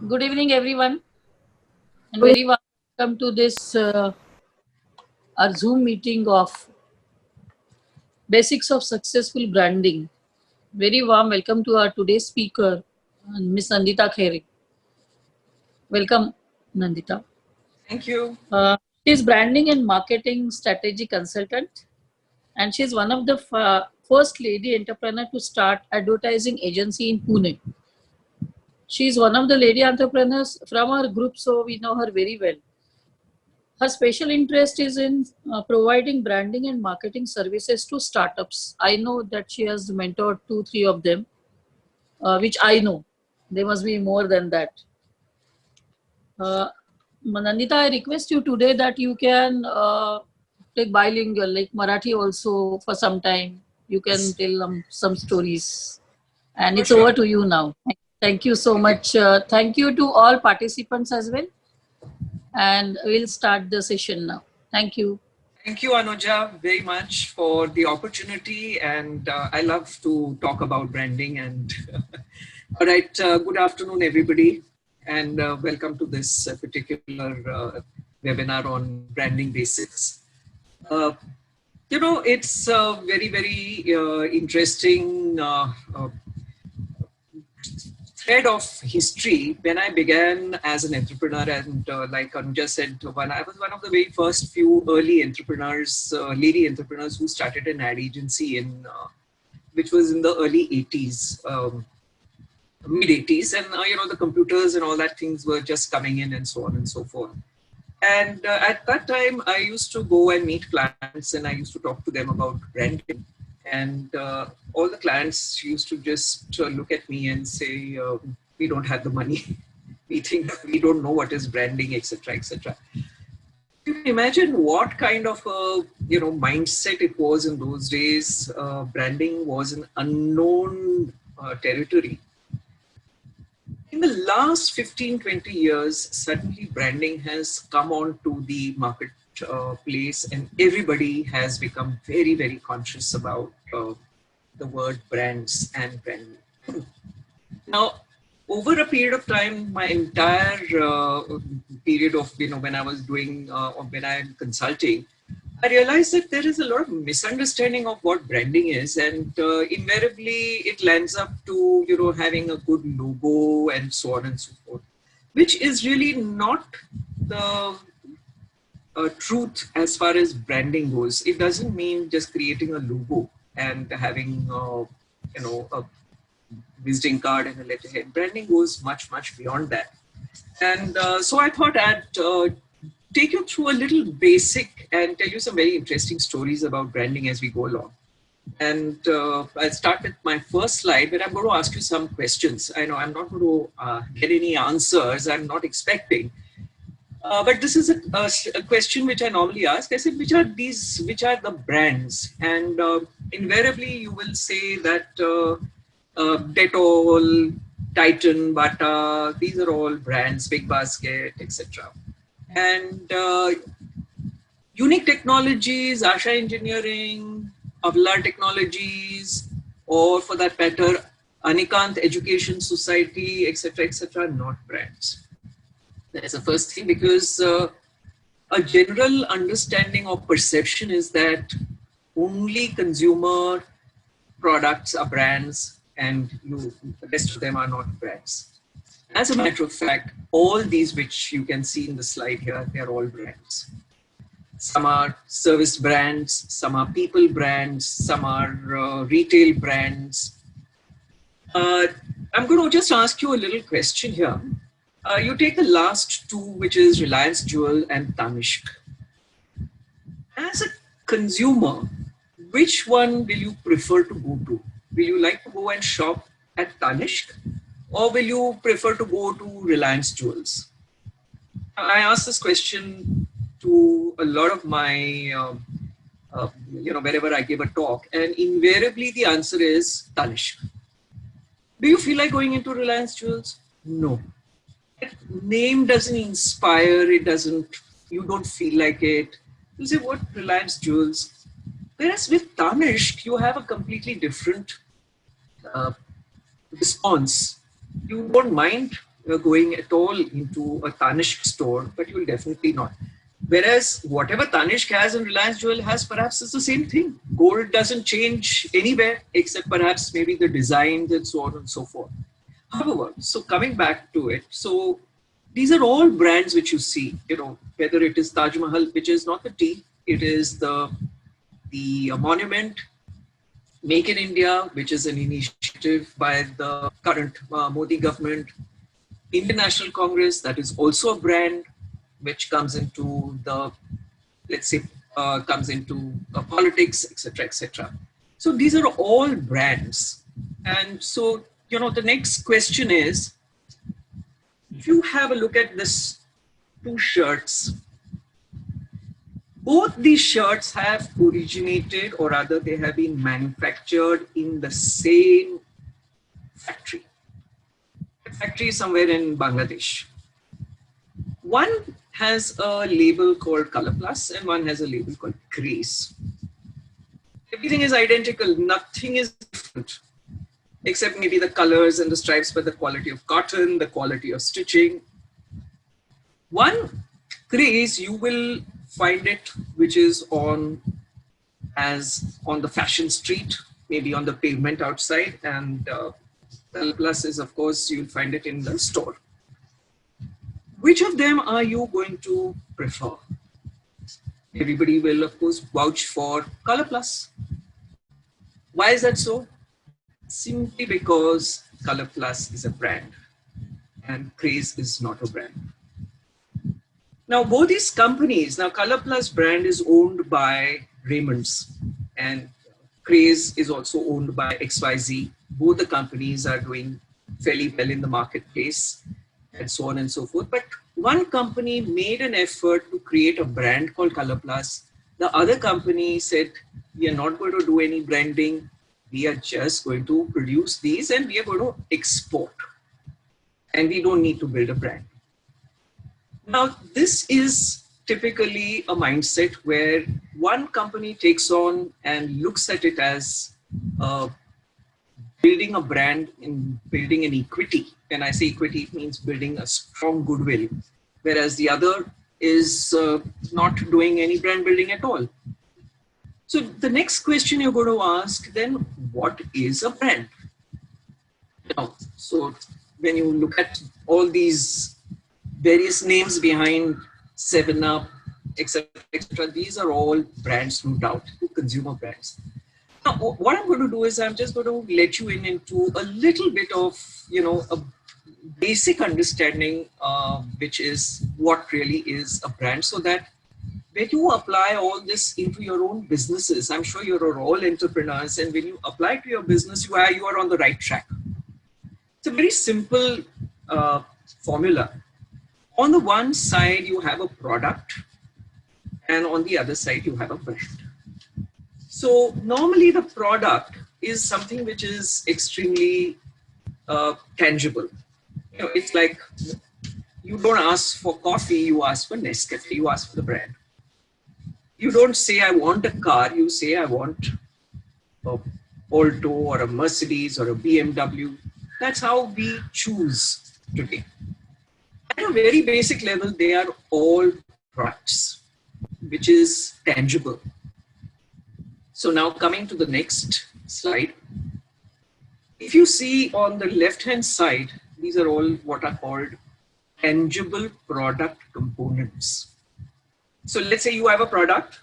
Good evening, everyone, and very welcome to this our Zoom meeting of Basics of Successful Branding. Very warm welcome to our today's speaker, Miss Nandita Khaire. Welcome, Nandita. Thank you. She is branding and marketing strategy consultant, and she is one of the first lady entrepreneur to start advertising agency in Pune. She is one of the lady entrepreneurs from our group, so we know her very well. Her special interest is in providing branding and marketing services to startups. I know that she has mentored 2, 3 of them, which I know. There must be more than that. Nandita, I request you today that you can take bilingual, like Marathi also for some time. You can tell some stories. And it's over to you now. Thank you so much. Thank you to all participants as well. And we'll start the session now. Thank you. Thank you, Anuja, very much for the opportunity. And I love to talk about branding. And all right, good afternoon, everybody. And welcome to this particular webinar on branding basics. It's a very, very interesting thread of history. When I began as an entrepreneur, and like Anuja said, I was one of the very first few early entrepreneurs, lady entrepreneurs who started an ad agency in, which was in the early 80s, mid 80s. And, the computers and all that things were just coming in and so on and so forth. And at that time, I used to go and meet clients and I used to talk to them about branding. And all the clients used to just look at me and say, we don't have the money. We think we don't know what is branding, etc., etc. You can imagine what kind of mindset it was in those days. Branding was an unknown territory. In the last 15, 20 years, suddenly branding has come on to the market place, and everybody has become very, very conscious about the word brands and branding. Now, over a period of time, my entire period of, when I was doing, or when I'm consulting, I realized that there is a lot of misunderstanding of what branding is, and invariably it lands up to, having a good logo and so on and so forth, which is really not the truth as far as branding goes. It doesn't mean just creating a logo and having, a visiting card and a letterhead. Branding goes much, much beyond that. And so I thought I'd take you through a little basic and tell you some very interesting stories about branding as we go along. And I'll start with my first slide, where I'm going to ask you some questions. I know I'm not going to get any answers. I'm not expecting. But this is a question which I normally ask. I said, which are the brands? And invariably you will say that Dettol, Titan, Bata, these are all brands, Big Basket, etc. And Unique Technologies, Asha Engineering, Avlar Technologies, or for that matter, Anikant Education Society, etc., not brands. That's the first thing, because a general understanding of perception is that only consumer products are brands and the rest of them are not brands. As a matter of fact, all these which you can see in the slide here, they are all brands. Some are service brands, some are people brands, some are retail brands. I'm going to just ask you a little question here. You take the last two, which is Reliance Jewel and Tanishq. As a consumer, which one will you prefer to go to? Will you like to go and shop at Tanishq, or will you prefer to go to Reliance Jewels? I ask this question to a lot of my, wherever I give a talk, and invariably the answer is Tanishq. Do you feel like going into Reliance Jewels? No. That name doesn't inspire, you don't feel like it. You say, what, Reliance Jewels? Whereas with Tanishq, you have a completely different response. You don't mind going at all into a Tanishq store, but you'll definitely not. Whereas whatever Tanishq has and Reliance Jewel has, perhaps it's the same thing. Gold doesn't change anywhere except perhaps maybe the designs and so on and so forth. However, so coming back to it, so these are all brands which you see, whether it is Taj Mahal, which is not the tea, it is the monument, Make in India, which is an initiative by the current Modi government, Indian National Congress, that is also a brand which comes into the, let's say, comes into politics, etc., etc. So these are all brands. And so, the next question is, if you have a look at this two shirts, both these shirts have originated, or rather they have been manufactured in the same factory. The factory is somewhere in Bangladesh. One has a label called Color Plus and one has a label called Grace. Everything is identical, nothing is different, except maybe the colors and the stripes, but the quality of cotton, the quality of stitching. One Grace, you will find it, which is on the fashion street, maybe on the pavement outside, and Color Plus is, of course, you'll find it in the store. Which of them are you going to prefer? Everybody will, of course, vouch for Color Plus. Why is that so? Simply because Color Plus is a brand and Craze is not a brand. Now, both these companies, Color Plus brand is owned by Raymond's and Craze is also owned by XYZ. Both the companies are doing fairly well in the marketplace and so on and so forth. But one company made an effort to create a brand called Color Plus. The other company said, we are not going to do any branding. We are just going to produce these and we are going to export. And we don't need to build a brand. Now, this is typically a mindset where one company takes on and looks at it as building a brand and building an equity. When I say equity, it means building a strong goodwill, whereas the other is not doing any brand building at all. So the next question you're going to ask then, what is a brand? So when you look at all these various names behind 7-Up, etc., etc., these are all brands, no doubt, consumer brands. Now, what I'm going to do is I'm just going to let you into a little bit of, a basic understanding, which is what really is a brand, so that when you apply all this into your own businesses, I'm sure you're all entrepreneurs, and when you apply to your business, you are on the right track. It's a very simple formula. On the one side, you have a product, and on the other side, you have a brand. So normally the product is something which is extremely tangible. It's like you don't ask for coffee, you ask for Nescafe, you ask for the brand. You don't say, I want a car, you say, I want a Alto or a Mercedes or a BMW. That's how we choose today. At a very basic level, they are all products, which is tangible. So now coming to the next slide. If you see on the left-hand side, these are all what are called tangible product components. So let's say you have a product,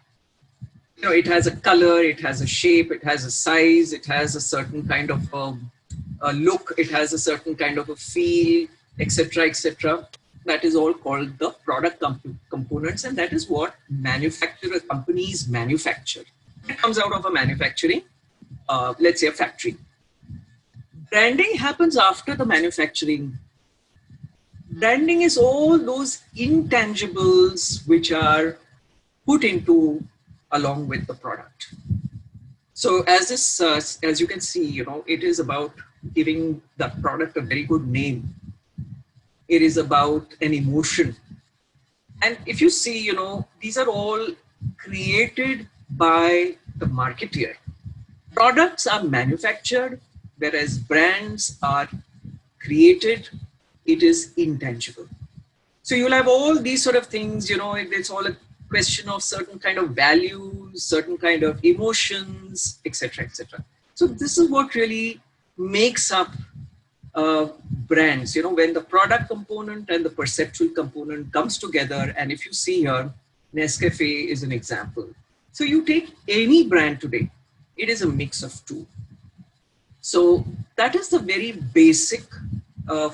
it has a color, it has a shape, it has a size, it has a certain kind of a look, it has a certain kind of a feel, etc., etc. That is all called the product components, and that is what companies manufacture. It comes out of a manufacturing, let's say a factory. Branding happens after the manufacturing. Branding is all those intangibles which are put into along with the product. So as you can see, it is about giving the product a very good name. It is about an emotion. And if you see, these are all created by the marketeer. Products are manufactured, whereas brands are created, it is intangible. So you'll have all these sort of things, it's all a question of certain kind of values, certain kind of emotions, etc., etc. So this is what really makes up brands, when the product component and the perceptual component comes together. And if you see here, Nescafe is an example. So you take any brand today, it is a mix of two. So that is the very basic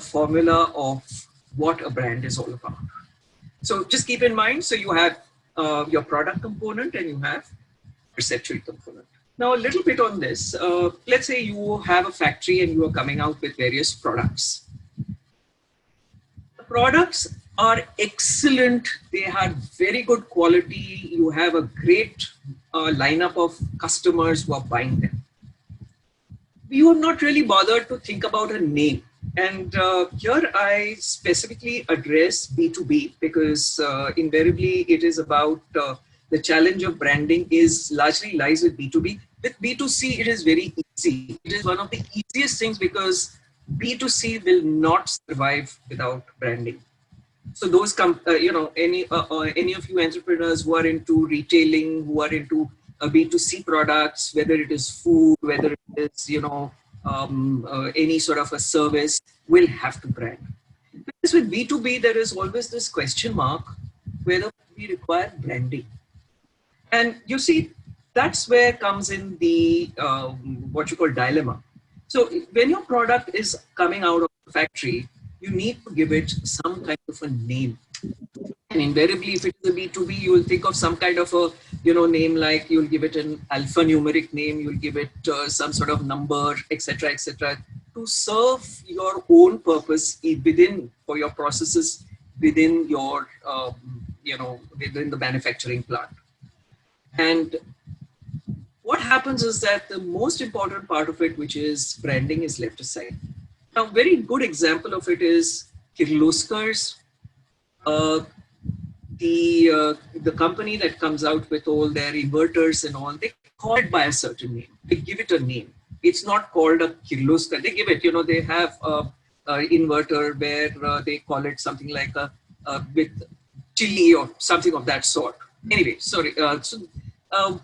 formula of what a brand is all about. So just keep in mind, so you have your product component and you have perceptual component. Now a little bit on this, let's say you have a factory and you are coming out with various products. The products are excellent, they have very good quality, you have a great lineup of customers who are buying them. You have not really bothered to think about a name. And here I specifically address B2B because invariably it is about the challenge of branding is largely lies with B2B. With B2C, it is very easy. It is one of the easiest things because B2C will not survive without branding. So those any of you entrepreneurs who are into retailing, who are into B2C products, whether it is food, whether it is any sort of a service, will have to brand. Because with B2B, there is always this question mark whether we require branding. And you see, that's where comes in the what you call dilemma. So when your product is coming out of the factory, you need to give it some kind of a name. And invariably, if it is a B2B, you will think of some kind of a name, like you'll give it an alphanumeric name, you'll give it some sort of number, etc., to serve your own purpose within for your processes within your within the manufacturing plant. And what happens is that the most important part of it, which is branding, is left aside. Now, a very good example of it is Kirloskar's. The company that comes out with all their inverters and all, they call it by a certain name. They give it a name. It's not called a Kirloskar. They give it, they have a inverter where they call it something like a with chili or something of that sort. Anyway, sorry.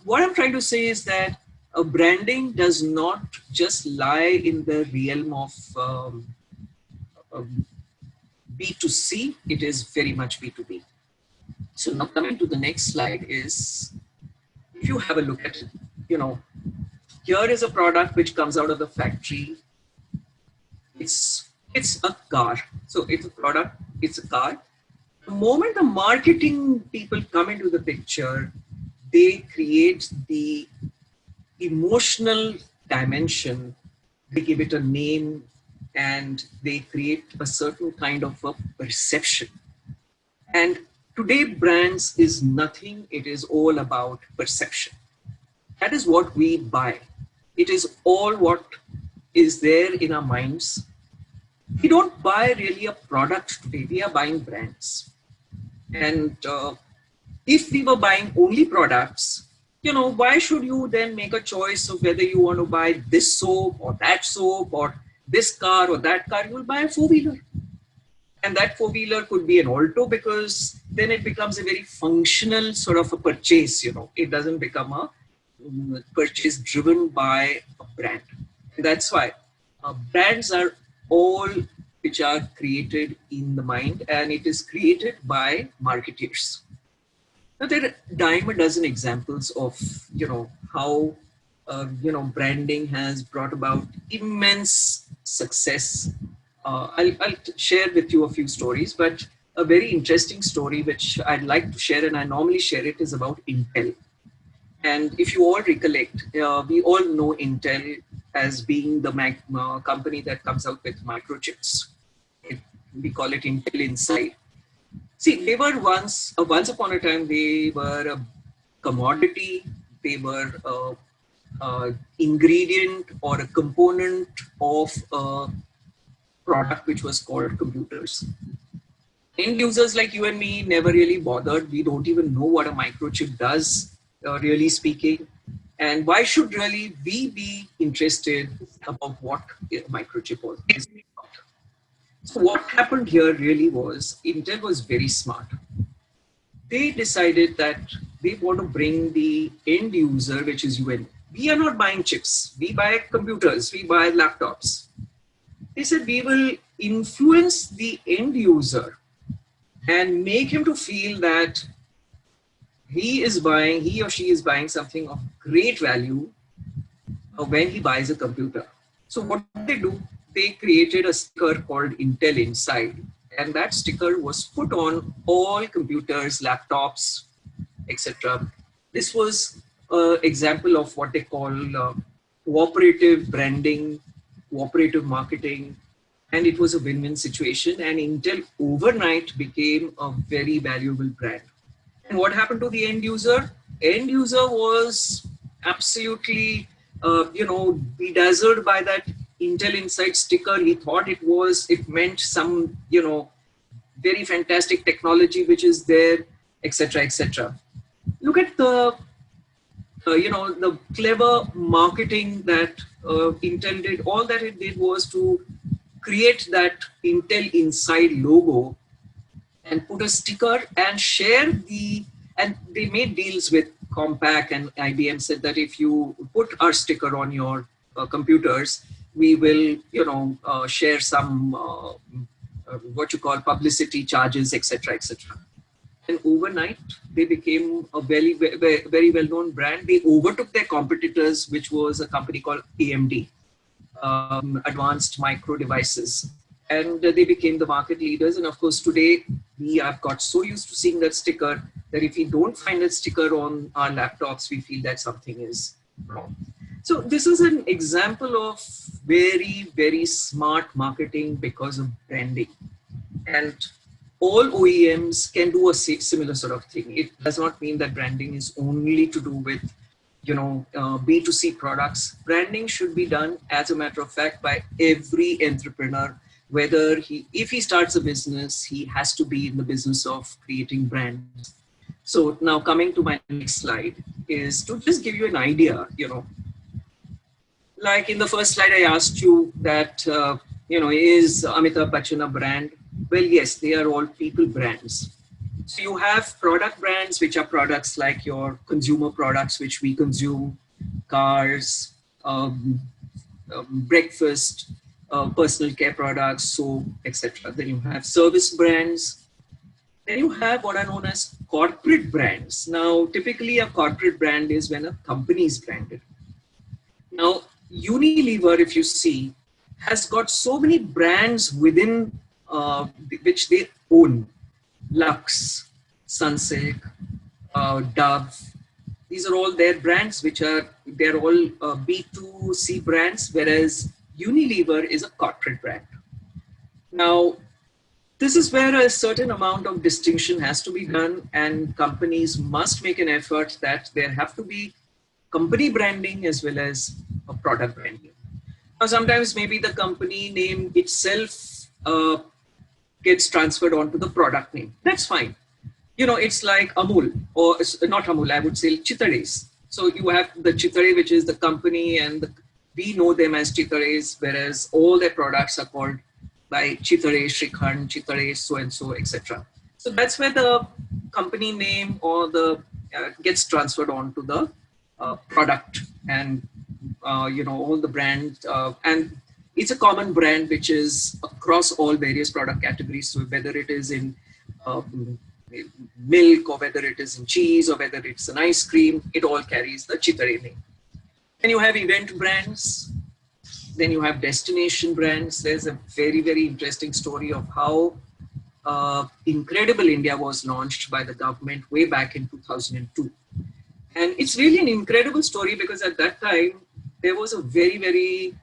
What I'm trying to say is that branding does not just lie in the realm of B2C. It is very much B2B. So now coming to the next slide is, if you have a look at, here is a product which comes out of the factory. It's a car. So it's a product, it's a car. The moment the marketing people come into the picture, they create the emotional dimension, they give it a name, and they create a certain kind of a perception. And today, brands is nothing, it is all about perception. That is what we buy. It is all what is there in our minds. We don't buy really a product today, we are buying brands. And if we were buying only products, why should you then make a choice of whether you want to buy this soap or that soap or this car or that car? You will buy a four-wheeler. And that four-wheeler could be an Alto, because then it becomes a very functional sort of a purchase, It doesn't become a purchase driven by a brand. And that's why brands are all which are created in the mind, and it is created by marketeers. Now, there are dime a dozen examples of, how, branding has brought about immense success. I'll share with you a few stories, but a very interesting story which I'd like to share, and I normally share it, is about Intel. And if you all recollect, we all know Intel as being the company that comes out with microchips. We call it Intel Inside. See, they were once upon a time, they were a commodity, they were a ingredient or a component of a product which was called computers. End users like you and me never really bothered. We don't even know what a microchip does, really speaking. And why should really we be interested about what a microchip is about? So what happened here really was Intel was very smart. They decided that they want to bring the end user, which is you and me. We are not buying chips. We buy computers. We buy laptops. They said we will influence the end user and make him to feel that he or she is buying something of great value when he buys a computer. So what did they do? They created a sticker called Intel Inside, and that sticker was put on all computers, laptops, etc. This was an example of what they call cooperative branding, cooperative marketing, and it was a win-win situation. And Intel overnight became a very valuable brand. And what happened to the end user? End user was absolutely, bedazzled by that Intel Inside sticker. He thought it meant some, very fantastic technology which is there, etc., etc. Look at the clever marketing that Intel did. All that it did was to create that Intel Inside logo and put a sticker and and they made deals with Compaq, and IBM said that if you put our sticker on your computers, we will, share some what you call publicity charges, etc., etc. And overnight, they became a very, very, very well-known brand. They overtook their competitors, which was a company called AMD, Advanced Micro Devices. And they became the market leaders. And of course, today, we have got so used to seeing that sticker that if we don't find that sticker on our laptops, we feel that something is wrong. So this is an example of very, very smart marketing because of branding. And all OEMs can do a similar sort of thing. It does not mean that branding is only to do with, B2C products. Branding should be done, as a matter of fact, by every entrepreneur. Whether if he starts a business, he has to be in the business of creating brands. So now coming to my next slide is to just give you an idea, like in the first slide, I asked you that, is Amitabh Bachchan a brand? Well, yes, they are all people brands. So you have product brands, which are products like your consumer products, which we consume, cars, breakfast, personal care products, soap, etc. Then you have service brands. Then you have what are known as corporate brands. Now, typically a corporate brand is when a company is branded. Now, Unilever, if you see, has got so many brands within which they own. Lux, Sunsilk, Dove. These are all their brands, they're all B2C brands, whereas Unilever is a corporate brand. Now, this is where a certain amount of distinction has to be done, and companies must make an effort that there have to be company branding as well as a product branding. Now, sometimes maybe the company name itself gets transferred onto the product name. That's fine. It's like Amul, or not Amul, I would say Chitares. So you have the Chitare, which is the company, and we know them as Chitares, whereas all their products are called by Chitare, Shrikhand, Chitare, so-and-so, etc. So that's where the company name or the gets transferred onto the product, and all the brands, and it's a common brand which is across all various product categories. So whether it is in milk, or whether it is in cheese, or whether it's an ice cream, it all carries the Chitare name. Then you have event brands. Then you have destination brands. There's a very, very interesting story of how Incredible India was launched by the government way back in 2002. And it's really an incredible story because at that time, there was a very, very,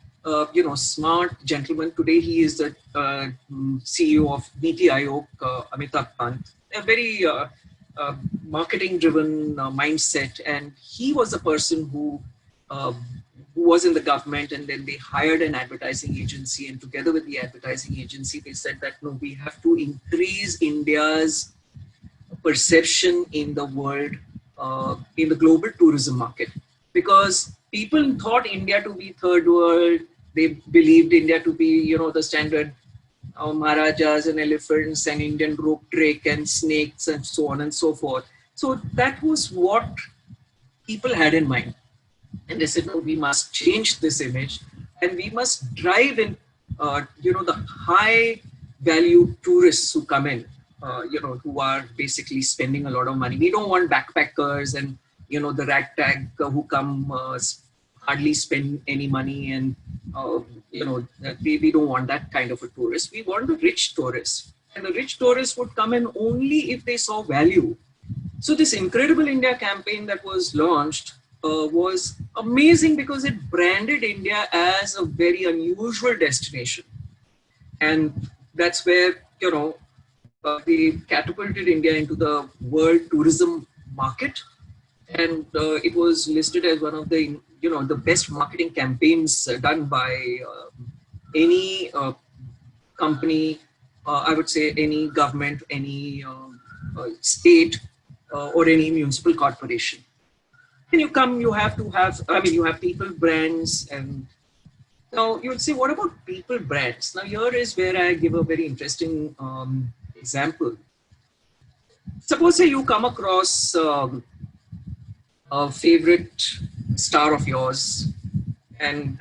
smart gentleman. Today, he is the CEO of Niti Aayog, Amitabh Pant. A very marketing-driven mindset. And he was the person who was in the government, and then they hired an advertising agency. And together with the advertising agency, they said that, no, we have to increase India's perception in the world, in the global tourism market, because people thought India to be third world. They believed India to be, the standard Maharajas and elephants and Indian rope trick and snakes and so on and so forth. So that was what people had in mind. And they said, no, we must change this image and we must drive in, the high value tourists who come in, who are basically spending a lot of money. We don't want backpackers and, the ragtag who come hardly spend any money. And, we don't want that kind of a tourist. We want the rich tourist. And the rich tourists would come in only if they saw value. So this Incredible India campaign that was launched was amazing because it branded India as a very unusual destination. And that's where, they catapulted India into the world tourism market. And it was listed as one of the, the best marketing campaigns done by any company, I would say any government, any state, or any municipal corporation. When you come, you have people brands. And now you would say, what about people brands? Now here is where I give a very interesting example. Suppose say you come across a favorite star of yours, and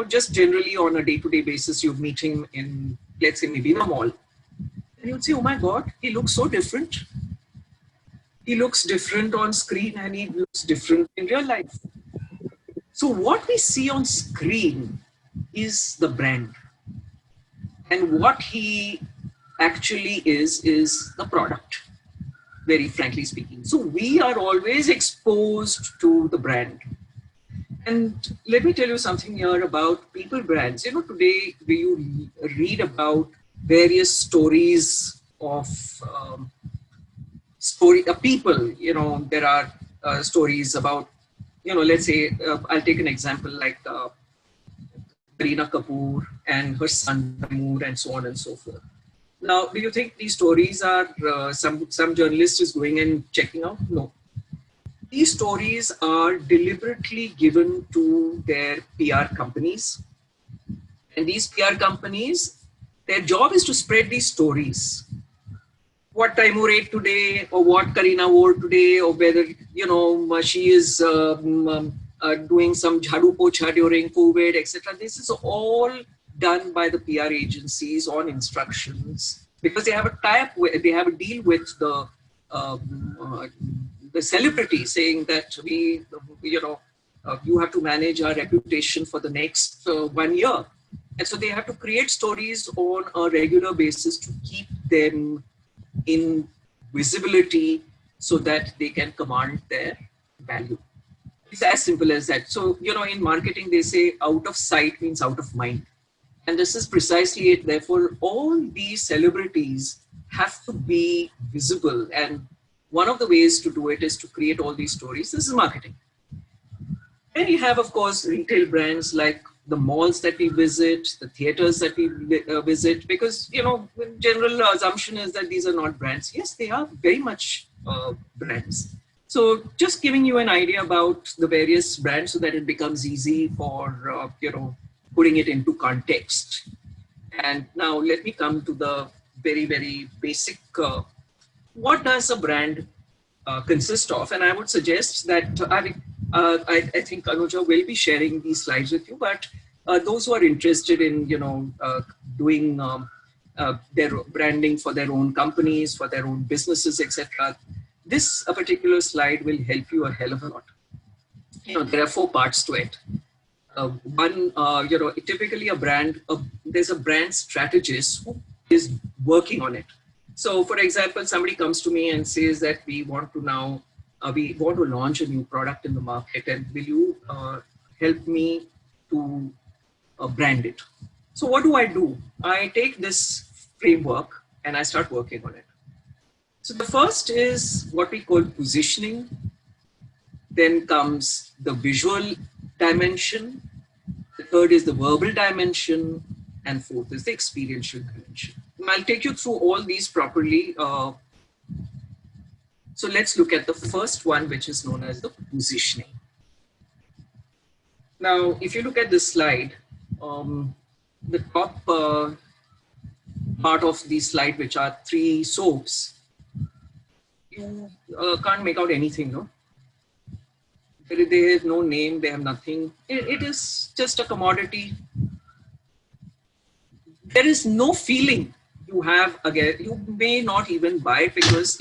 just generally on a day-to-day basis, you meet him in, let's say, maybe in a mall. And you'd say, oh my God, he looks so different. He looks different on screen and he looks different in real life. So what we see on screen is the brand. And what he actually is the product, very frankly speaking. So we are always exposed to the brand. And let me tell you something here about people brands. Today you read about various stories of people. There are stories about, let's say, I'll take an example like Kareena Kapoor and her son Taimur and so on and so forth. Now, do you think these stories are some journalist is going and checking out? No. These stories are deliberately given to their PR companies. And these PR companies, their job is to spread these stories. What Taimur ate today, or what Kareena wore today, or whether, she is doing some jhadu pocha during COVID, etc. This is all done by the PR agencies on instructions, because they have a tie-up with, they have a deal with the celebrity, saying that you have to manage our reputation for the next 1 year. And so they have to create stories on a regular basis to keep them in visibility so that they can command their value. It's as simple as that. So, in marketing, they say out of sight means out of mind. And this is precisely it. Therefore, all these celebrities have to be visible. And one of the ways to do it is to create all these stories. This is marketing. Then you have, of course, retail brands like the malls that we visit, the theaters that we visit, because, general assumption is that these are not brands. Yes, they are very much brands. So just giving you an idea about the various brands so that it becomes easy for, putting it into context. And now let me come to the very, very basic, what does a brand consist of? And I would suggest that I think Anuja will be sharing these slides with you, but those who are interested in, doing their branding for their own companies, for their own businesses, etc., this particular slide will help you a hell of a lot. There are 4 parts to it. One, typically a brand, there's a brand strategist who is working on it. So, for example, somebody comes to me and says that we want to now, we want to launch a new product in the market, and will you help me to brand it? So what do? I take this framework and I start working on it. So the first is what we call positioning. Then comes the visual dimension. The third is the verbal dimension. And fourth is the experiential dimension. And I'll take you through all these properly. So let's look at the first one, which is known as the positioning. Now, if you look at this slide, the top part of the slide, which are 3 soaps, you can't make out anything, no? They have no name, they have nothing. It is just a commodity. There is no feeling you have. Again, you may not even buy it because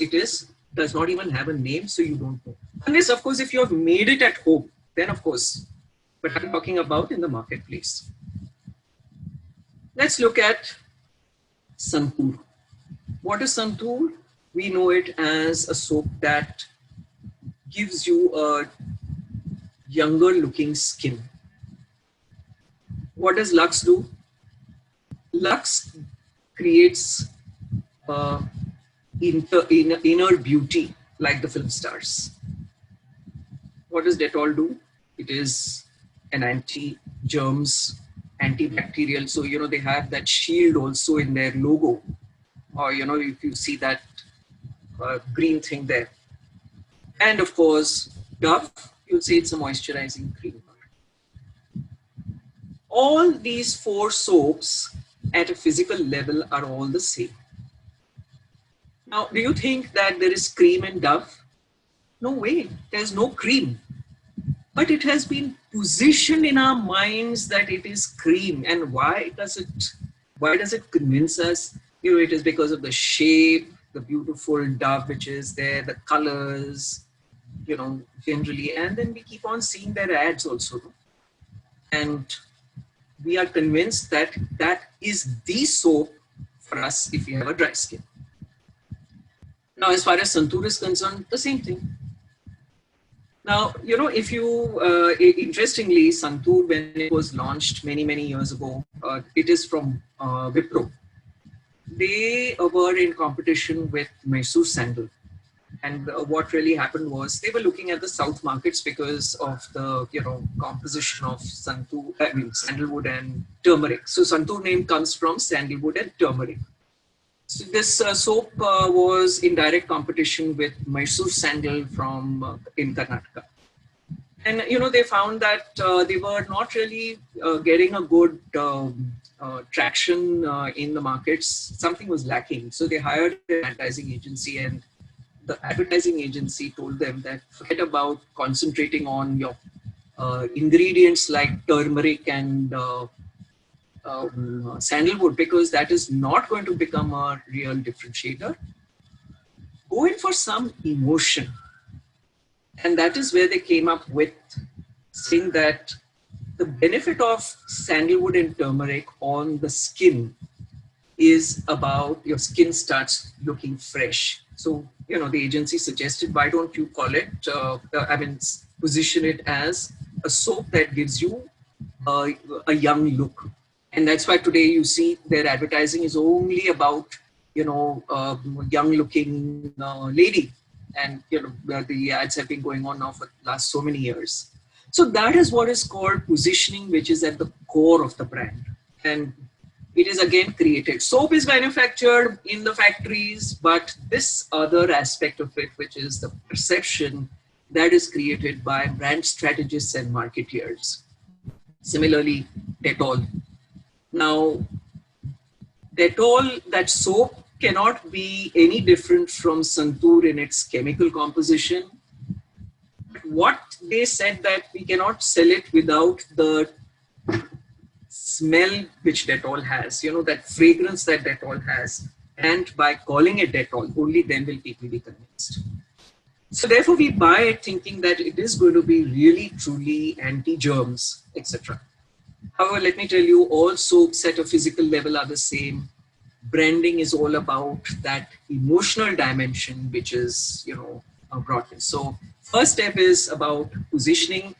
does not even have a name, so you don't know. Unless, of course, if you have made it at home, then of course. But I'm talking about in the marketplace. Let's look at Santoor. What is Santoor? We know it as a soap that gives you a younger looking skin. What does Lux do? Lux creates inner beauty like the film stars. What does Dettol do? It is an anti-germs, antibacterial. So, they have that shield also in their logo. Or, if you see that green thing there. And of course, Dove, you'll say it's a moisturizing cream. All these 4 soaps at a physical level are all the same. Now, do you think that there is cream in Dove? No way, there's no cream. But it has been positioned in our minds that it is cream. And why does it convince us? It is because of the shape, the beautiful Dove which is there, the colors, generally. And then we keep on seeing their ads also. And we are convinced that that is the soap for us if we have a dry skin. Now, as far as Santoor is concerned, the same thing. Now, if you, interestingly, Santoor, when it was launched many, many years ago, it is from Wipro. They were in competition with Mysore Sandal. And what really happened was they were looking at the South markets because of the, composition of sandalwood and turmeric. So Santoor name comes from sandalwood and turmeric. So this soap was in direct competition with Mysore Sandal from in Karnataka. And, they found that they were not really getting a good traction in the markets. Something was lacking. So they hired an advertising agency, and the advertising agency told them that forget about concentrating on your ingredients like turmeric and sandalwood, because that is not going to become a real differentiator. Go in for some emotion. And that is where they came up with saying that the benefit of sandalwood and turmeric on the skin is about your skin starts looking fresh. So, the agency suggested, why don't you call it, position it as a soap that gives you a young look. And that's why today you see their advertising is only about, young looking lady. And, the ads have been going on now for the last so many years. So that is what is called positioning, which is at the core of the brand. And it is again created. Soap is manufactured in the factories, but this other aspect of it, which is the perception, that is created by brand strategists and marketeers. Similarly, Dettol. Now, Dettol, that soap cannot be any different from Santoor in its chemical composition. But what they said that we cannot sell it without the smell which Dettol has, that fragrance that Dettol has. And by calling it Dettol, only then will people be convinced. So therefore we buy it thinking that it is going to be really, truly anti-germs, etc. However, let me tell you, all soaps at a physical level are the same. Branding is all about that emotional dimension, which is, brought in. So first step is about positioning,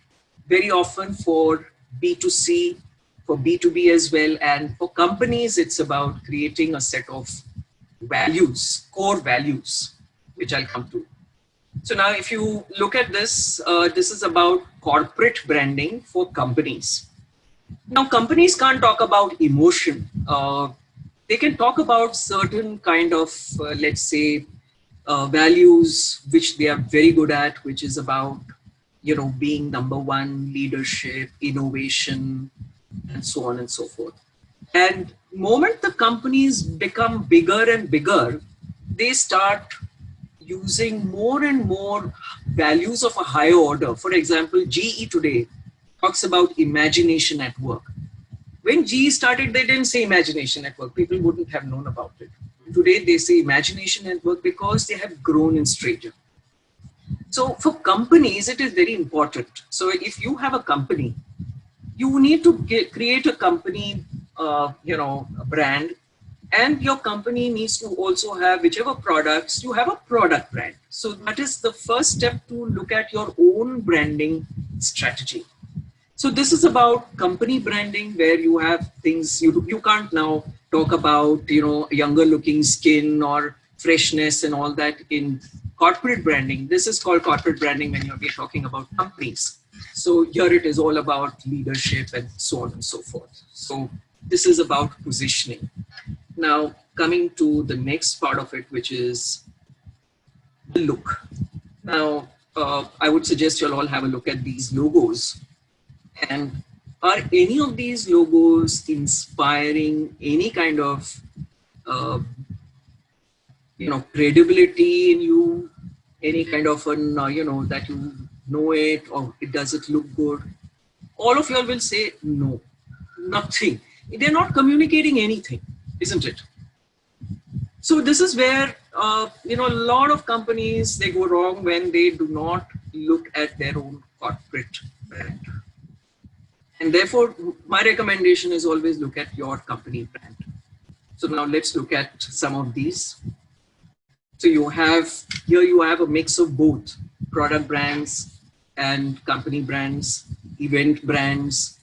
very often for B2C, for B2B as well. And for companies, it's about creating a set of values, core values, which I'll come to. So now if you look at this, this is about corporate branding for companies. Now, companies can't talk about emotion. They can talk about certain kind of, let's say, values, which they are very good at, which is about, being number one, leadership, innovation, and so on and so forth. And moment the companies become bigger and bigger, they start using more and more values of a higher order. For example, GE today talks about imagination at work. When GE started, they didn't say imagination at work. People wouldn't have known about it. Today, they say imagination at work because they have grown in stature. So for companies, it is very important. So if you have a company, you need to create a company, a brand, and your company needs to also have whichever products, you have a product brand. So that is the first step to look at your own branding strategy. So this is about company branding, where you have things you can't now talk about, younger looking skin or freshness and all that in corporate branding. This is called corporate branding when we're talking about companies. So here it is all about leadership and so on and so forth. So this is about positioning. Now coming to the next part of it, which is the look. Now I would suggest you'll all have a look at these logos. And are any of these logos inspiring any kind of, credibility in you? Any kind of an, that you know it, or it does it look good? All of y'all will say no, nothing. They're not communicating anything, isn't it? So this is where, a lot of companies, they go wrong when they do not look at their own corporate brand. And therefore, my recommendation is always look at your company brand. So now let's look at some of these. So you have a mix of both product brands and company brands, event brands,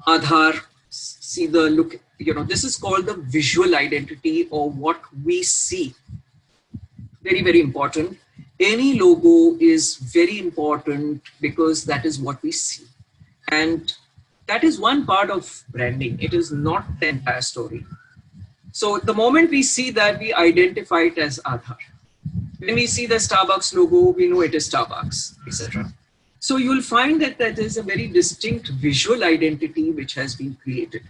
Aadhaar. See the look, this is called the visual identity, or what we see. Very, very important. Any logo is very important because that is what we see. And that is one part of branding. It is not the entire story. So the moment we see that, we identify it as Aadhaar. When we see the Starbucks logo, we know it is Starbucks, etc. So you'll find that there is a very distinct visual identity which has been created.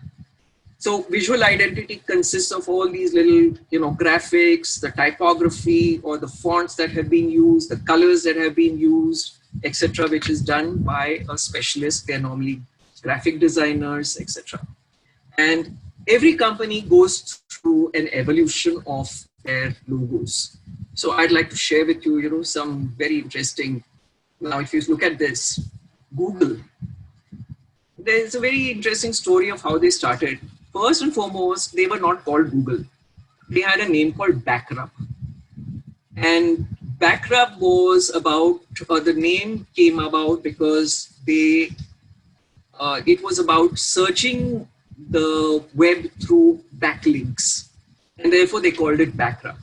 So visual identity consists of all these little, graphics, the typography or the fonts that have been used, the colors that have been used, etc., which is done by a specialist. They're normally graphic designers, etc. And every company goes through an evolution of their logos. So I'd like to share with you, some very interesting. Now, if you look at this, Google, there's a very interesting story of how they started. First and foremost, they were not called Google. They had a name called Backrub. And Backrub was about, the name came about because it was about searching the web through backlinks. And therefore they called it Backrub.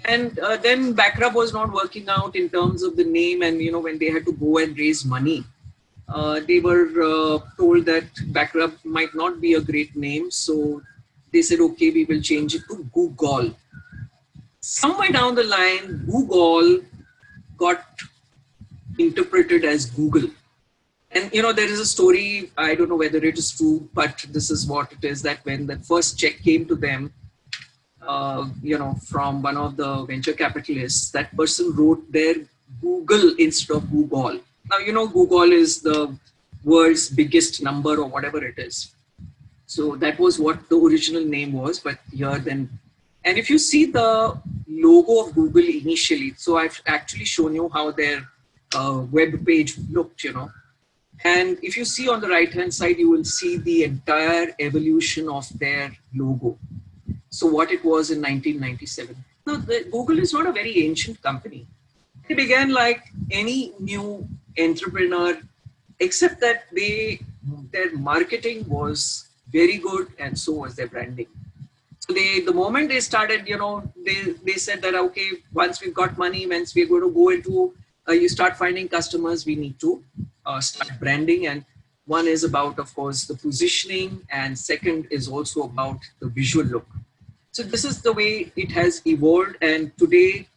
And then Backrub was not working out in terms of the name. And, when they had to go and raise money, they were told that Backrub might not be a great name. So they said, okay, we will change it to Google. Somewhere down the line, Google got interpreted as Google. And, there is a story, I don't know whether it is true, but this is what it is, that when the first check came to them, from one of the venture capitalists, that person wrote their Google instead of Google. Now, Google is the world's biggest number or whatever it is. So that was what the original name was, but here then. And if you see the logo of Google initially, so I've actually shown you how their web page looked, And if you see on the right-hand side, you will see the entire evolution of their logo. So what it was in 1997. Now, Google is not a very ancient company. They began like any new entrepreneur, except that their marketing was very good, and so was their branding. So the moment they started, they said that, okay, once we've got money, once we're going to go into, you start finding customers, we need to start branding. And one is about, of course, the positioning, and second is also about the visual look. So this is the way it has evolved. And today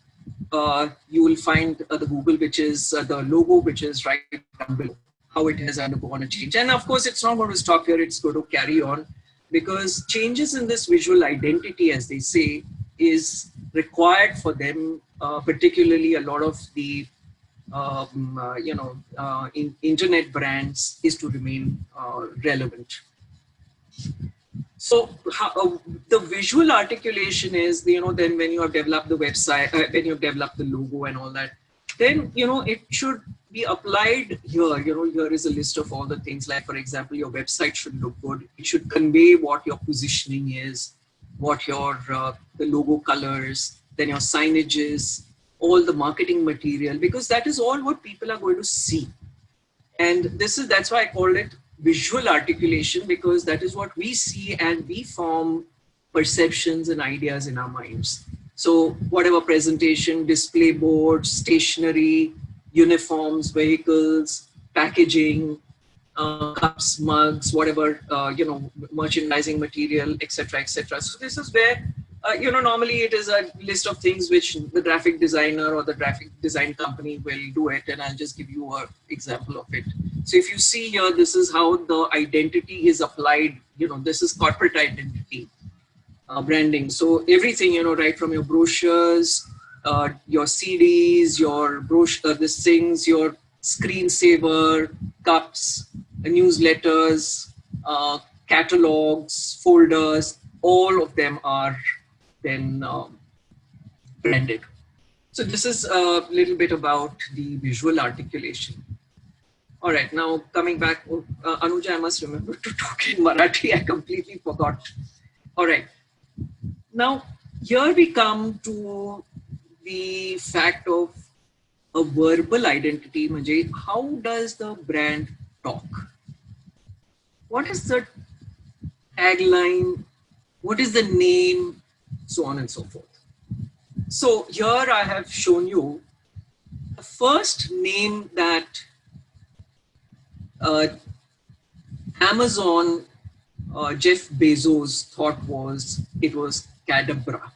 you will find the Google, which is the logo, which is right down below, how it has undergone a change. And of course, it's not going to stop here. It's going to carry on. because changes in this visual identity, as they say, is required for them, particularly a lot of the internet brands, is to remain relevant. So the visual articulation is, then when you have developed the website, when you have developed the logo and all that, then, it should be applied here. Here is a list of all the things, like, for example, your website should look good. It should convey what your positioning is, what your, the logo colors, then your signages, all the marketing material, because that is all what people are going to see. And that's why I called it visual articulation, because that is what we see and we form perceptions and ideas in our minds. So whatever presentation, display boards, stationery, uniforms, vehicles, packaging, cups, mugs, whatever, merchandising material, etc., etc. So this is where, normally it is a list of things which the graphic designer or the graphic design company will do it. And I'll just give you an example of it. So if you see here, this is how the identity is applied. This is corporate identity, branding. So everything, right from your brochures, your CDs, your brochure, these things, your screensaver, cups, newsletters, catalogs, folders, all of them are then branded. So this is a little bit about the visual articulation. All right, now coming back, Anuja, I must remember to talk in Marathi. I completely forgot. All right. Now, here we come to the fact of a verbal identity. Manjay, how does the brand talk? What is the tagline? What is the name? So on and so forth. So here I have shown you the first name that Amazon, Jeff Bezos thought it was Cadabra.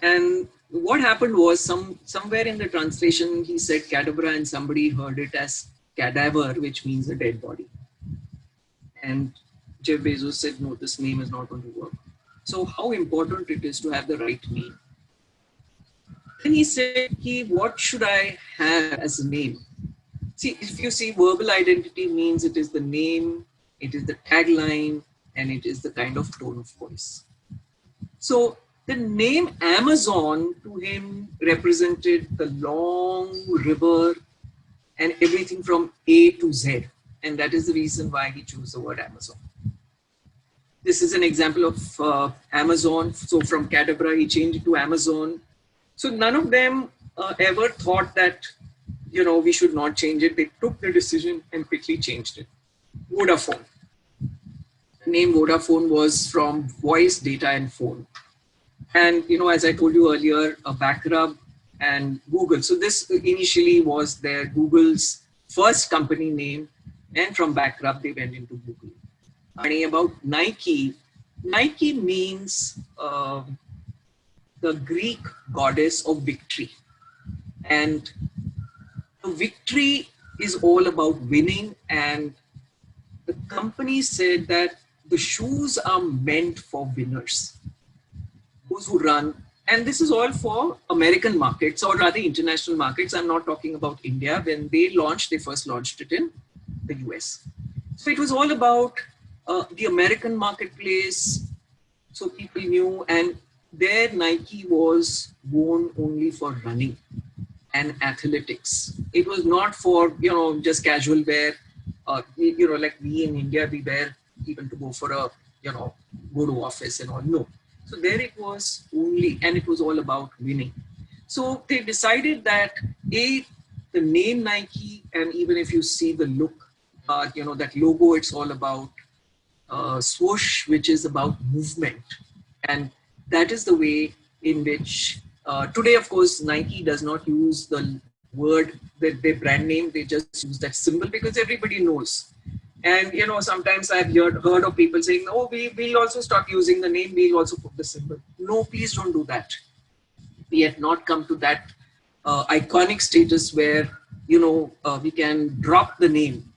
And what happened was somewhere in the translation, he said Cadabra and somebody heard it as cadaver, which means a dead body. And Jeff Bezos said, no, this name is not going to work. So how important it is to have the right name. Then he said, what should I have as a name? See, if you see, verbal identity means it is the name, it is the tagline, and it is the kind of tone of voice. So the name Amazon to him represented the long river and everything from A to Z. And that is the reason why he chose the word Amazon. This is an example of Amazon. So from Cadabra, he changed it to Amazon. So none of them ever thought that, we should not change it. They took the decision and quickly changed it. Vodafone. The name Vodafone was from voice, data, and phone. And, as I told you earlier, a backrub and Google. So this initially was their Google's first company name. And from backrub, they went into Google. And about Nike, Nike means the Greek goddess of victory. And the victory is all about winning. And the company said that the shoes are meant for winners, those who run. And this is all for American markets, or rather international markets. I'm not talking about India. When they first launched it in the US. So it was all about the American marketplace. So people knew, and their Nike was worn only for running and athletics. It was not for, just casual wear. Like we in India, we wear even to go for a, go to office and all. No. So there it was only, and it was all about winning. So they decided that the name Nike, and even if you see the look, that logo, it's all about swoosh, which is about movement. And that is the way in which today, of course, Nike does not use the word, their brand name. They just use that symbol because everybody knows. And, sometimes I've heard of people saying, oh, we'll also stop using the name. We'll also put the symbol. No, please don't do that. We have not come to that iconic status where, we can drop the name.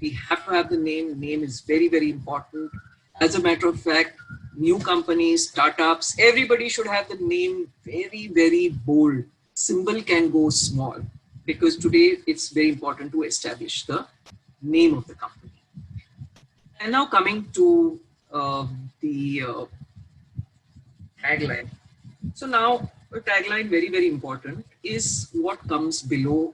We have to have the name. Name is very, very important. As a matter of fact, new companies, startups, everybody should have the name very, very bold. Symbol can go small because today it's very important to establish the name of the company. And now coming to the tagline. So now a tagline, very, very important, is what comes below.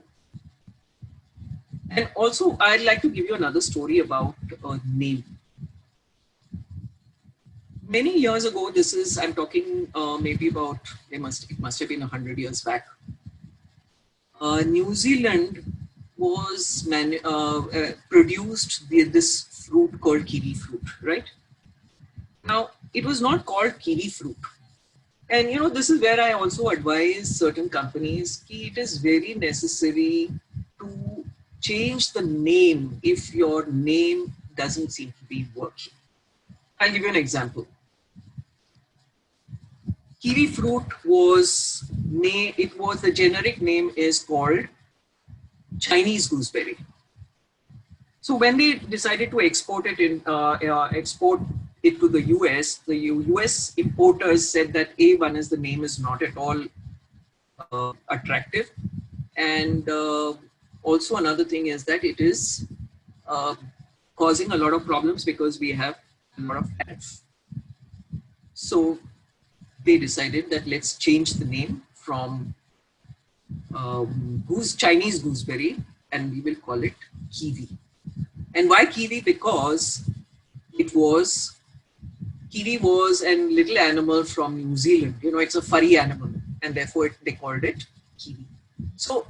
And also I'd like to give you another story about name. Many years ago, I'm talking maybe about, it must have been 100 years back. New Zealand was produced this fruit called kiwi fruit, right? Now, it was not called kiwi fruit. And this is where I also advise certain companies, it is very necessary to change the name if your name doesn't seem to be working. I'll give you an example. Kiwi fruit was the generic name is called Chinese gooseberry. So when they decided to export it to the US, the US importers said that one is the name is not at all attractive, and also another thing is that it is causing a lot of problems because we have a lot of tariff. So they decided that let's change the name from Chinese gooseberry, and we will call it kiwi. And why kiwi? Because kiwi was a little animal from New Zealand. It's a furry animal, and therefore they called it kiwi. So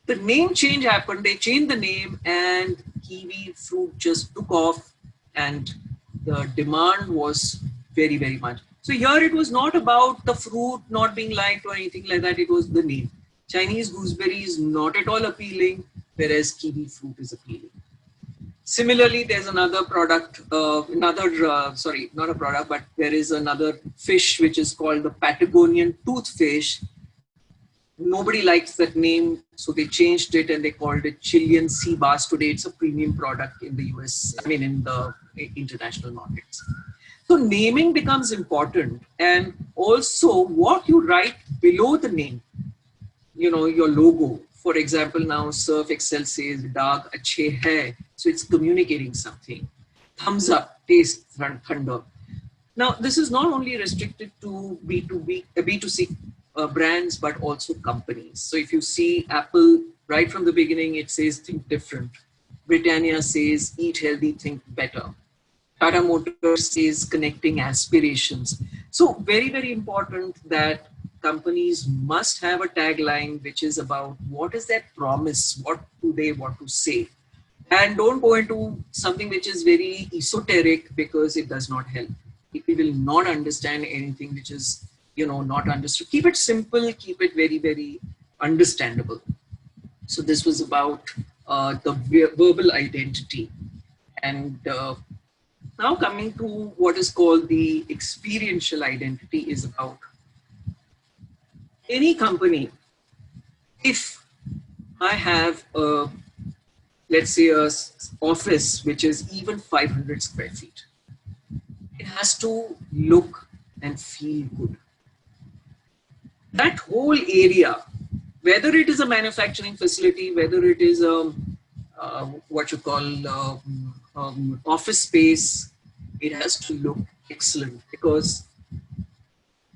the name change happened. They changed the name, and kiwi fruit just took off, and the demand was very, very much. So here it was not about the fruit not being liked or anything like that. It was the name. Chinese gooseberry is not at all appealing, whereas kiwi fruit is appealing. Similarly, there's another product, not a product, but there is another fish which is called the Patagonian toothfish. Nobody likes that name, so they changed it and they called it Chilean sea bass. Today, it's a premium product in the US, in the international markets. So naming becomes important, and also what you write below the name, your logo. For example, now Surf Excel says Daag Achhe Hai, so it's communicating something. Thumbs up, taste thunder. Now, this is not only restricted to B2C brands, but also companies. So if you see Apple, right from the beginning, it says think different. Britannia says eat healthy, think better. Tata Motors says connecting aspirations. So very, very important that companies must have a tagline which is about what is their promise, what do they want to say. And don't go into something which is very esoteric because it does not help. People will not understand anything which is, not understood. Keep it simple, keep it very, very understandable. So this was about the verbal identity. And now coming to what is called the experiential identity is about any company. If I have let's say a office which is even 500 square feet, it has to look and feel good. That whole area, whether it is a manufacturing facility, whether it is what you call office space, it has to look excellent, because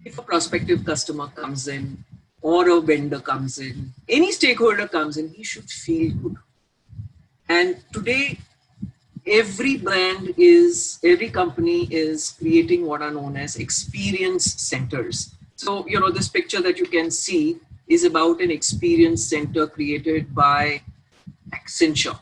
if a prospective customer comes in or a vendor comes in, any stakeholder comes in, he should feel good. And today, every company is creating what are known as experience centers. So, this picture that you can see is about an experience center created by Accenture.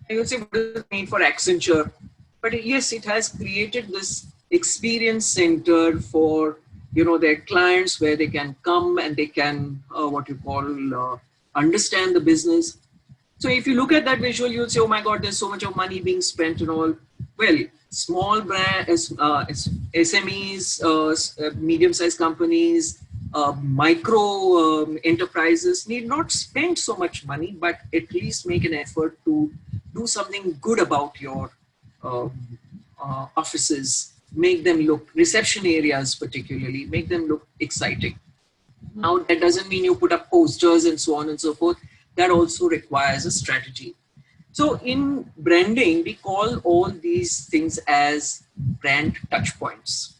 And you'll say, what does it mean for Accenture? But yes, it has created this experience center for, their clients, where they can come and they can, understand the business. So if you look at that visual, you'll say, oh my God, there's so much of money being spent and all. Well, small brands, SMEs, medium-sized companies, micro enterprises need not spend so much money, but at least make an effort to do something good about your uh, offices, make them look, reception areas particularly, make them look exciting. Now, that doesn't mean you put up posters and so on and so forth. That also requires a strategy. So in branding, we call all these things as brand touch points.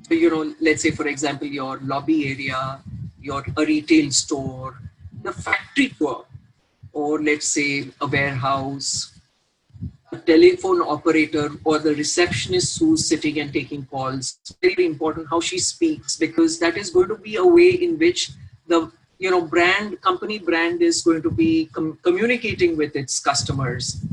So, let's say, for example, your lobby area, a retail store, the factory tour, or let's say a warehouse, a telephone operator, or the receptionist who's sitting and taking calls. Very important how she speaks, because that is going to be a way in which the company brand is going to be communicating with its customers.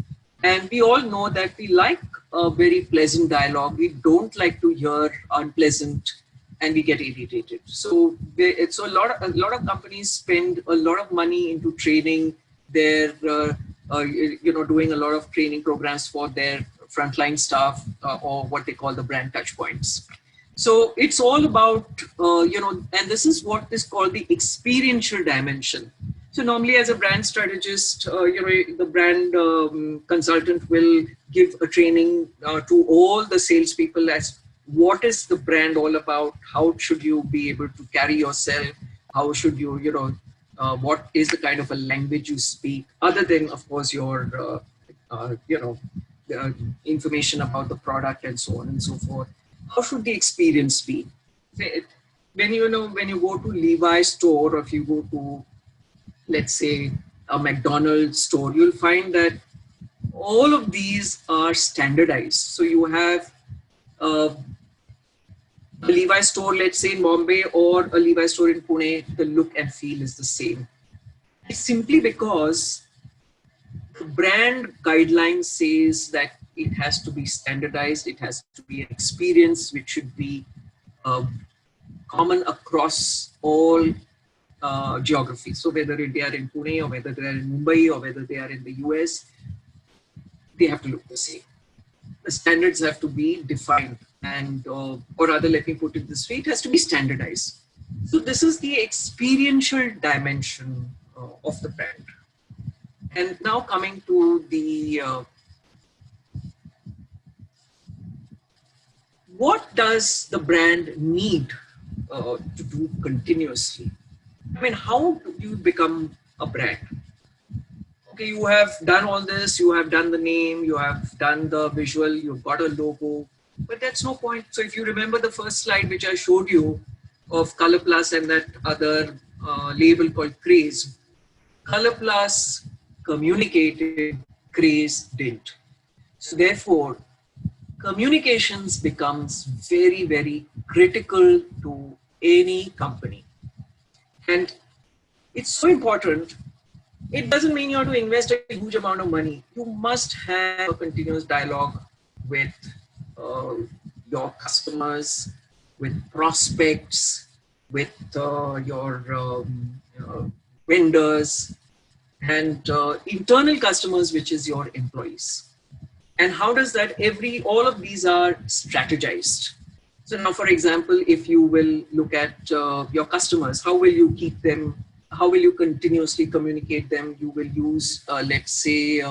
And we all know that we like a very pleasant dialogue. We don't like to hear unpleasant, and we get irritated. So it's a lot of companies spend a lot of money into training their doing a lot of training programs for their frontline staff, or what they call the brand touch points. So it's all about and this is what is called the experiential dimension. So normally, as a brand strategist, the brand consultant will give a training to all the salespeople as what is the brand all about, how should you be able to carry yourself, how should you, what is the kind of a language you speak, other than, of course, your, information about the product and so on and so forth. How should the experience be? When you go to Levi's store, or if you go to, let's say, a McDonald's store, you'll find that all of these are standardized. So you have a Levi's store, let's say in Bombay, or a Levi's store in Pune, the look and feel is the same. It's simply because the brand guideline says that it has to be standardized, it has to be an experience which should be common across all geography. So whether they are in Pune, or whether they are in Mumbai, or whether they are in the US, they have to look the same. The standards have to be defined, and or rather, let me put it this way, it has to be standardized. So this is the experiential dimension of the brand. And now coming to the what does the brand need to do continuously? I mean, how do you become a brand? Okay, you have done all this, you have done the name, you have done the visual, you've got a logo, but that's no point. So if you remember the first slide which I showed you of Color Plus and that other label called Craze, Color Plus communicated, Craze didn't. So therefore, communications becomes very, very critical to any company. And it's so important. It doesn't mean you have to invest a huge amount of money. You must have a continuous dialogue with your customers, with prospects, with your vendors, and internal customers, which is your employees. And how does that all of these are strategized. So now, for example, if you will look at your customers, how will you keep them? How will you continuously communicate them? You will use, let's say,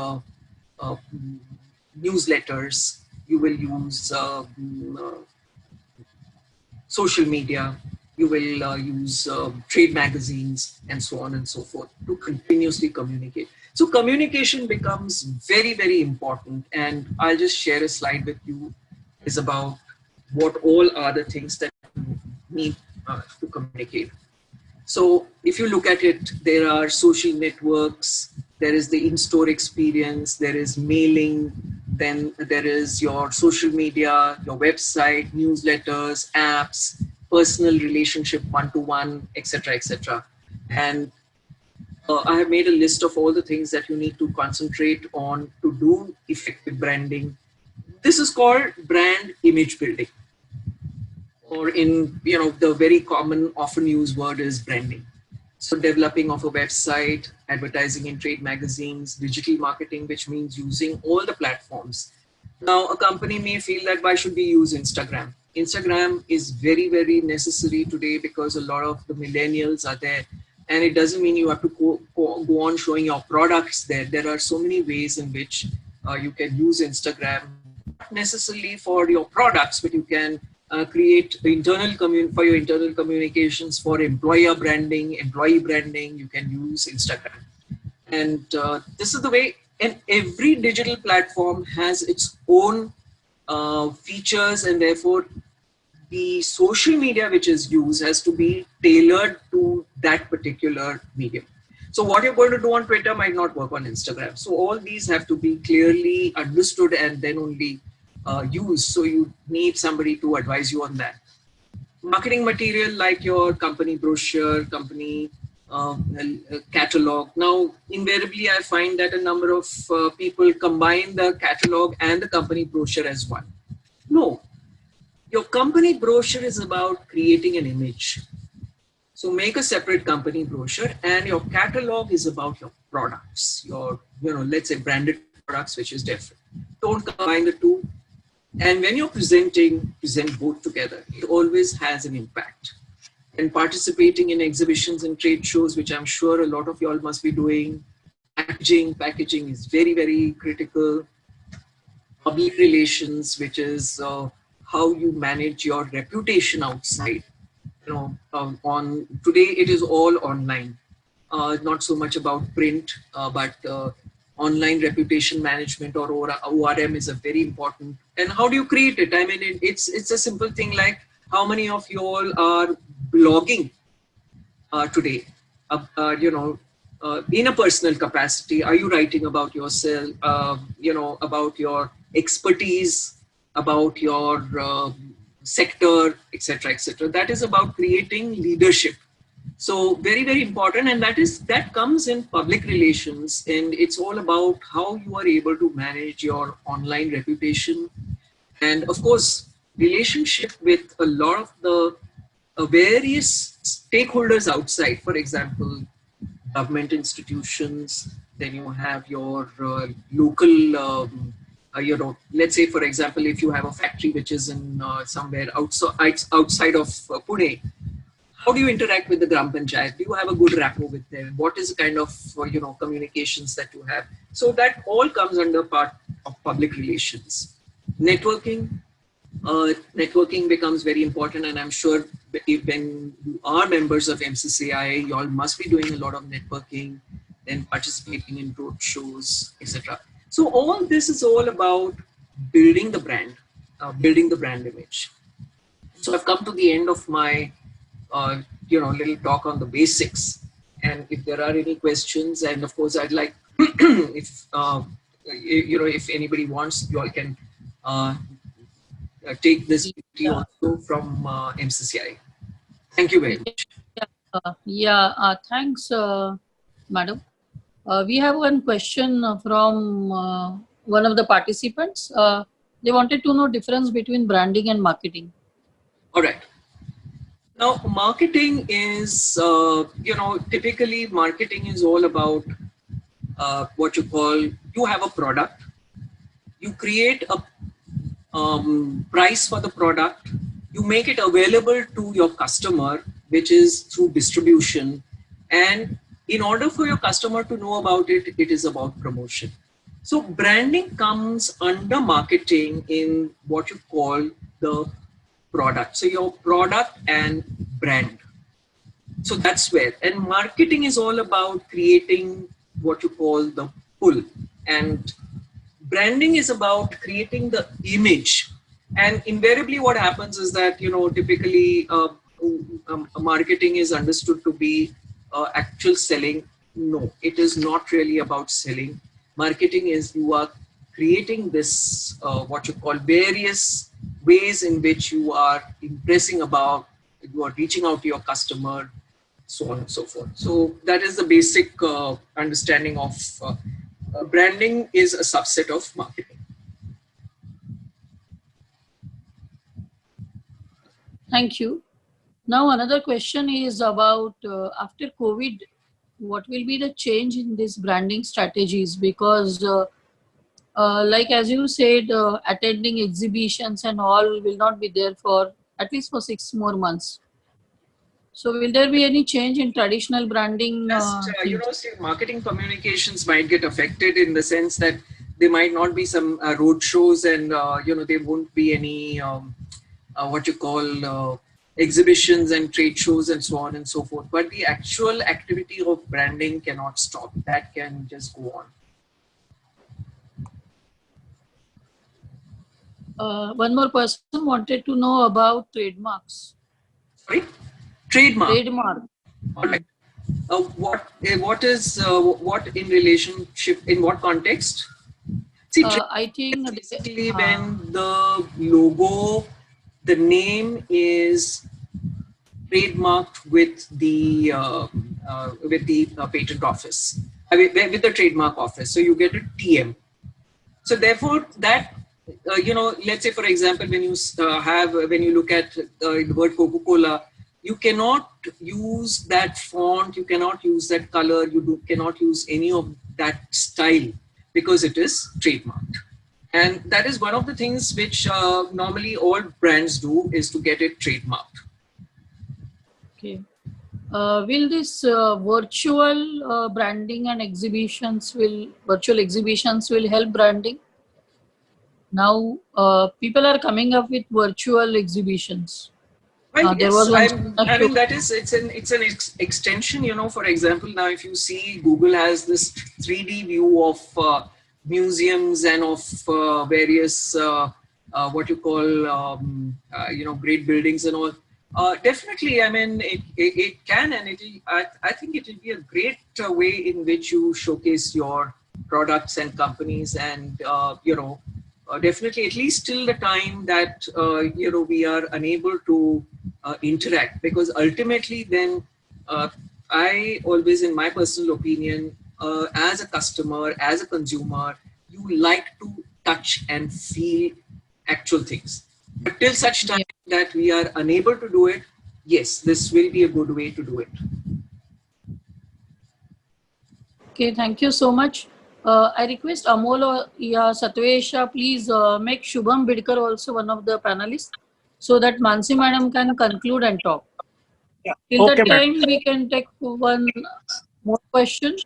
newsletters. You will use social media. You will use trade magazines and so on and so forth to continuously communicate. So communication becomes very, very important. And I'll just share a slide with you. Is about what all are the things that you need to communicate. So if you look at it, there are social networks, there is the in-store experience, there is mailing, then there is your social media, your website, newsletters, apps, personal relationship, one-to-one, etc., etc. And I have made a list of all the things that you need to concentrate on to do effective branding. This is called brand image building. Or in, the very common, often used word is branding. So developing of a website, advertising in trade magazines, digital marketing, which means using all the platforms. Now, a company may feel that why should we use Instagram? Instagram is very, very necessary today because a lot of the millennials are there. And it doesn't mean you have to go on showing your products there. There are so many ways in which You can use Instagram, not necessarily for your products, but you can create internal for your internal communications, for employer branding, employee branding. You can use Instagram, and this is the way. And every digital platform has its own features, and therefore the social media which is used has to be tailored to that particular medium. So what you're going to do on Twitter might not work on Instagram. So all these have to be clearly understood and then only used. So you need somebody to advise you on that. Marketing material like your company brochure, company catalog. Now, invariably, I find that a number of people combine the catalog and the company brochure as one. No, your company brochure is about creating an image. So make a separate company brochure, and your catalog is about your products, your, let's say branded products, which is different. Don't combine the two. And when you're present both together. It always has an impact. And participating in exhibitions and trade shows, which I'm sure a lot of y'all must be doing. Packaging is very, very critical. Public relations, which is how you manage your reputation outside. On today it is all online, not so much about print, but online reputation management or ORM is a very important. And how do you create it? I mean, it's a simple thing like how many of you all are blogging today? In a personal capacity, are you writing about yourself? About your expertise, about your sector, etc., etc. That is about creating leadership. So very, very important, and that comes in public relations, and it's all about how you are able to manage your online reputation, and of course, relationship with a lot of the various stakeholders outside. For example, government institutions. Then you have your local. Let's say, for example, if you have a factory which is in somewhere outside of Pune, how do you interact with the Gram Panchayat? Do you have a good rapport with them? What is the kind of communications that you have? So that all comes under part of public relations. Networking becomes very important, and I'm sure when you are members of MCCIA, you all must be doing a lot of networking, then participating in road shows, etc. So all this is all about building the brand image. So I've come to the end of my, little talk on the basics. And if there are any questions, and of course I'd like, if anybody wants, you all can take this also from MCCI. Thank you very much. Thanks, madam. We have one question from one of the participants. They wanted to know difference between branding and marketing. All right. Now, marketing is, typically marketing is all about what you call, you have a product, you create a price for the product, you make it available to your customer, which is through distribution. And in order for your customer to know about it, it is about promotion. So branding comes under marketing in what you call the product. So your product and brand. So that's where, and marketing is all about creating what you call the pull, and branding is about creating the image. And invariably what happens is that, typically marketing is understood to be actual selling. No, it is not really about selling. Marketing is you are creating this, what you call various ways in which you are impressing about, you are reaching out to your customer, so on and so forth. So that is the basic understanding of branding is a subset of marketing. Thank you. Now another question is about after COVID, what will be the change in these branding strategies? Because like as you said, attending exhibitions and all will not be there for at least for 6 more months. So will there be any change in traditional branding? Marketing communications might get affected in the sense that there might not be some road shows, and there won't be any what you call exhibitions and trade shows and so on and so forth. But the actual activity of branding cannot stop. That can just go on. One more person wanted to know about trademarks. Sorry? Trademark. Trademark. All right. What in relationship, in what context? See, I think basically when the logo, the name is trademarked with the patent office, with the trademark office. So you get a TM. So therefore, that let's say for example, when you when you look at the word Coca-Cola, you cannot use that font, you cannot use that color, cannot use any of that style because it is trademarked. And that is one of the things which normally all brands do, is to get it trademarked. Okay. Will this virtual branding and virtual exhibitions will help branding? Now people are coming up with virtual exhibitions. Well, there yes, was one I mean that is it's an extension. For example, now if you see, Google has this 3D view of museums and of various what you call great buildings and all. Definitely, I mean it can, and I think it will be a great way in which you showcase your products and companies, and definitely, at least till the time that we are unable to interact, because ultimately then I always, in my personal opinion, as a customer, as a consumer, you like to touch and feel actual things. But till such time that we are unable to do it, yes, this will be a good way to do it. Okay, thank you so much. I request Amol or Satvesha, please make Shubham Bidkar also one of the panelists, so that Mansi madam can conclude and talk. Yeah. Till Okay, that time, we can take one more question.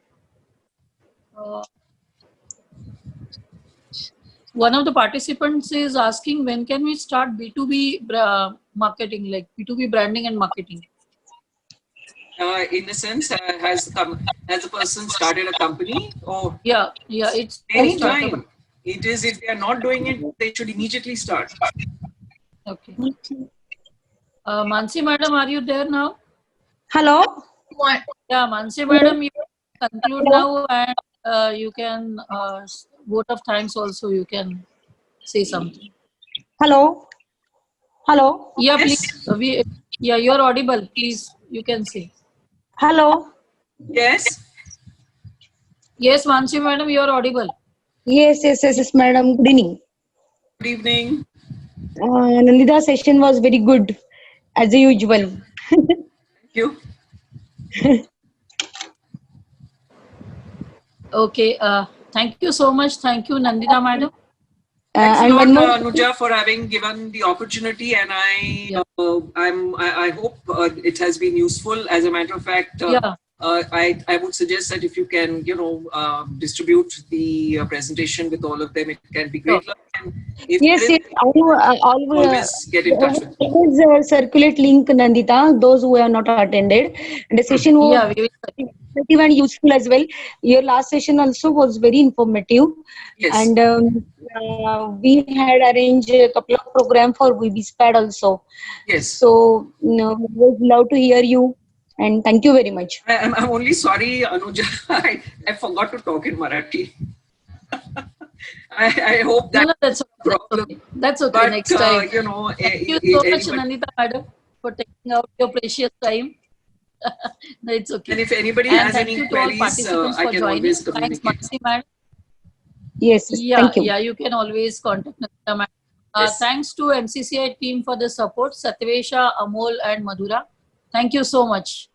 One of the participants is asking, when can we start B2B marketing, like B2B branding and marketing? In the sense, has the person started a company, or it's any time? It is, if they are not doing it, they should immediately start. Okay. Mansi madam, are you there now? Hello. Yeah, Mansi madam, you conclude now, and you can vote of thanks also. You can say something. Hello. Hello. Yeah, Yes. please. You are audible. Please, you can say. Hello. Yes. Yes, Mansi madam, you are audible. Yes, madam. Good evening. Good evening. Nandita session was very good, as usual. Thank you. Okay. Thank you so much. Thank you, Nandita madam. Thanks a And lot, one more Anuja, for having given the opportunity, and I hope it has been useful. As a matter of fact, I would suggest that if you can, distribute the presentation with all of them, it can be great. And if yes, always get in touch with me. Always circulate link, Nandita, those who have not attended. And the session was informative and useful as well. Your last session also was very informative. Yes. And we had arranged a couple of programs for VBSPAD also. Yes. So, we would love to hear you. And thank you very much. I'm only sorry, Anuja. I forgot to talk in Marathi. I hope that. No, that's okay. That's okay. But, next time. Thank you so much, Nandita madam, for taking out your precious time. No, it's okay. And if anybody has any queries, I can always communicate. Thanks, Mansi madam. Yes, thank you. Yeah, you can always contact Nandita madam. Yes. Thanks to MCCIA team for the support, Satvesha, Amol, and Madhura. Thank you so much.